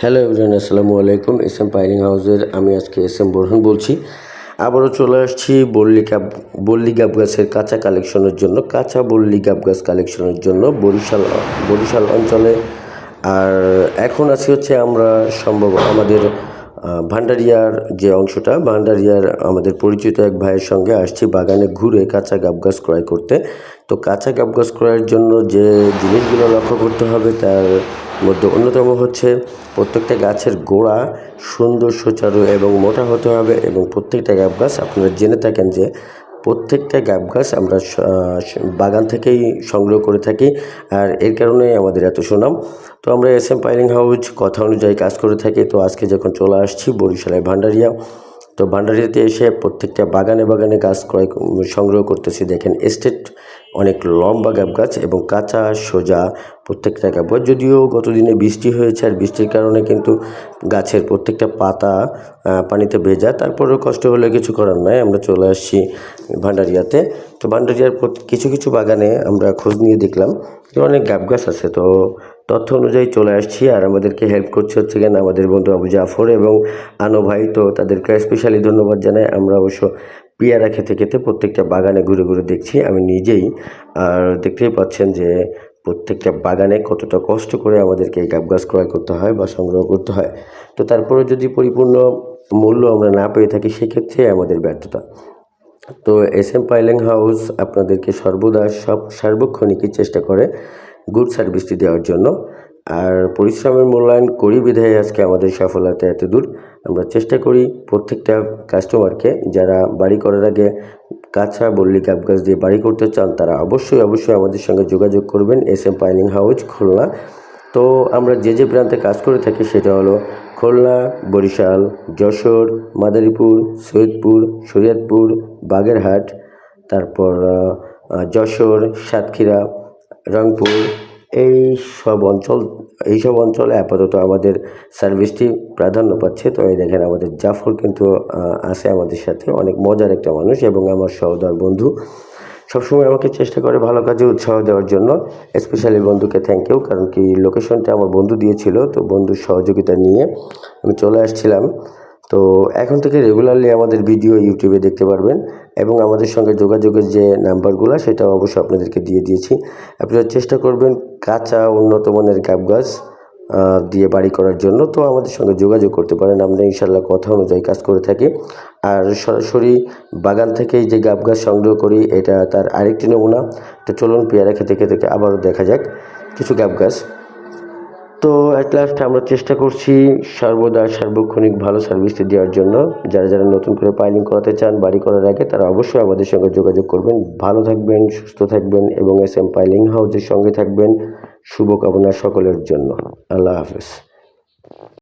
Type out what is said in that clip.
Hello everyone, আসসালামু আলাইকুম। S M piling হাউসের আমি আজকে এস এম বোরহান বলছি। আবারও চলে আসছি বল্লি গাব গাছের কাঁচা কালেকশনের জন্য, কাঁচা বল্লি গাব গাছ কালেকশনের জন্য বরিশাল অঞ্চলে। আর এখন আছি হচ্ছে আমরা সম্ভব আমাদের ভান্ডারিয়ার যে অংশটা, ভান্ডারিয়ার আমাদের পরিচিত এক ভাইয়ের সঙ্গে আসছি বাগানে ঘুরে কাঁচা গাব গাছ ক্রয় করতে। তো কাঁচা গাব গাছ ক্রয়ের জন্য যে জিনিসগুলো লক্ষ্য করতে হবে তার মধ্যে অন্যতম হচ্ছে প্রত্যেকটা গাছের গোড়া সুন্দর সুচারু এবং মোটা হতে হবে, এবং প্রত্যেকটা গাব গাছ আপনারা জেনে থাকেন যে প্রত্যেকটা গাব গাছ আমরা বাগান থেকেই সংগ্রহ করে থাকি, আর এর কারণেই আমাদের এত সুনাম। তো আমরা এস এম পাইলিং হাউস কথা অনুযায়ী কাজ করে থাকি। তো আজকে যখন চলে আসছি বরিশালের ভান্ডারিয়া, তো ভান্ডারিয়াতে এসে প্রত্যেকটা বাগানে বাগানে গাছ সংগ্রহ করতেছি। দেখেন এস্টেট অনেক লম্বা গাব গাছ এবং কাঁচা সোজা প্রত্যেকটা গাব গাছ। যদিও গত দিনে বৃষ্টি হয়েছে, আর বৃষ্টির কারণে কিন্তু গাছের প্রত্যেকটা পাতা পানিতে ভেজা, তারপরেও কষ্ট হলে কিছু করার নাই। আমরা চলে আসছি ভান্ডারিয়াতে। তো ভান্ডারিয়ার কিছু কিছু বাগানে আমরা খোঁজ নিয়ে দেখলাম যে অনেক গাব গাছ আছে। তো তথ্য অনুযায়ী চলে আসছি, আর আমাদেরকে হেল্প করছে হচ্ছে কেন আমাদের বন্ধু আবু জাফর এবং আনো ভাই। তো তাদেরকে স্পেশালি ধন্যবাদ জানাই। আমরা অবশ্য পেয়ারা খেতে খেতে প্রত্যেকটা বাগানে ঘুরে ঘুরে দেখছি আমি নিজেই। আর দেখতেই পাচ্ছেন যে প্রত্যেকটা বাগানে কতটা কষ্ট করে আমাদেরকে এই গাব গাছ ক্রয় করতে হয় বা সংগ্রহ করতে হয়। তো তারপরে যদি পরিপূর্ণ মূল্য আমরা না পেয়ে থাকি, সেক্ষেত্রে আমাদের ব্যর্থতা। তো এস এম পাইলিং হাউস আপনাদেরকে সর্বদা সার্বক্ষণিকই চেষ্টা করে গুড সার্ভিসটি দেওয়ার জন্য। আর পরিশ্রমের মূল্যায়ন করি বিধায় আজকে আমাদের সফলতা এত দূর। আমরা চেষ্টা করি প্রত্যেকটা কাস্টমারকে, যারা বাড়ি করার আগে কাঁচা বল্লি গাব গাছ দিয়ে বাড়ি করতে চান, তারা অবশ্যই আমাদের সঙ্গে যোগাযোগ করবেন S M piling house Khulna. তো আমরা যে প্রান্তে কাজ করে থাকি সেটা হলো খুলনা, বরিশাল, যশোর, মাদারীপুর, সৈয়দপুর, শরীয়তপুর, বাগেরহাট, তারপর যশোর, সাতক্ষীরা, রংপুর, এই সব অঞ্চলে আপাতত আমাদের সার্ভিসটি প্রাধান্য পাচ্ছে। তো এই দেখেন আমাদের জাফর কিন্তু আছে আমাদের সাথে, অনেক মজার একটা মানুষ এবং আমার সহোদর বন্ধু। সবসময় আমাকে চেষ্টা করে ভালো কাজে উৎসাহ দেওয়ার জন্য। স্পেশালি বন্ধুকে থ্যাংক ইউ, কারণ কি লোকেশনটা আমার বন্ধু দিয়েছিল। তো বন্ধুর সহযোগিতা নিয়ে আমি চলে আসছিলাম। তো এখন থেকে রেগুলারলি আমাদের ভিডিও ইউটিউবে দেখতে পারবেন, এবং আমাদের সঙ্গে যোগাযোগের যে নাম্বারগুলো সেটাও অবশ্যই আপনাদেরকে দিয়ে দিয়েছি। আপনারা চেষ্টা করবেন কাঁচা উন্নত মানের গাব গাছ দিয়ে বাড়ি করার জন্য। তো আমাদের সঙ্গে যোগাযোগ করতে পারেন, আমরা ইনশাল্লাহ কথা অনুযায়ী কাজ করে থাকি। আর সরাসরি বাগান থেকেই যে গাব গাছ সংগ্রহ করি, এটা তার আরেকটি নমুনা। তো চলুন পেয়ারা খেতে খেতে আবারও দেখা যাক কিছু গাব গাছ। তো অ্যাট লাস্ট আমরা চেষ্টা করছি সর্বদা সার্বক্ষণিক ভালো সার্ভিসটি দেওয়ার জন্য। যারা নতুন করে পাইলিং করাতে চান বাড়ি করার আগে, তারা অবশ্যই আমাদের সঙ্গে যোগাযোগ করবেন। ভালো থাকবেন, সুস্থ থাকবেন এবং এস এম পাইলিং হাউসের সঙ্গে থাকবেন। শুভকামনা সকলের জন্য। আল্লাহ হাফেজ।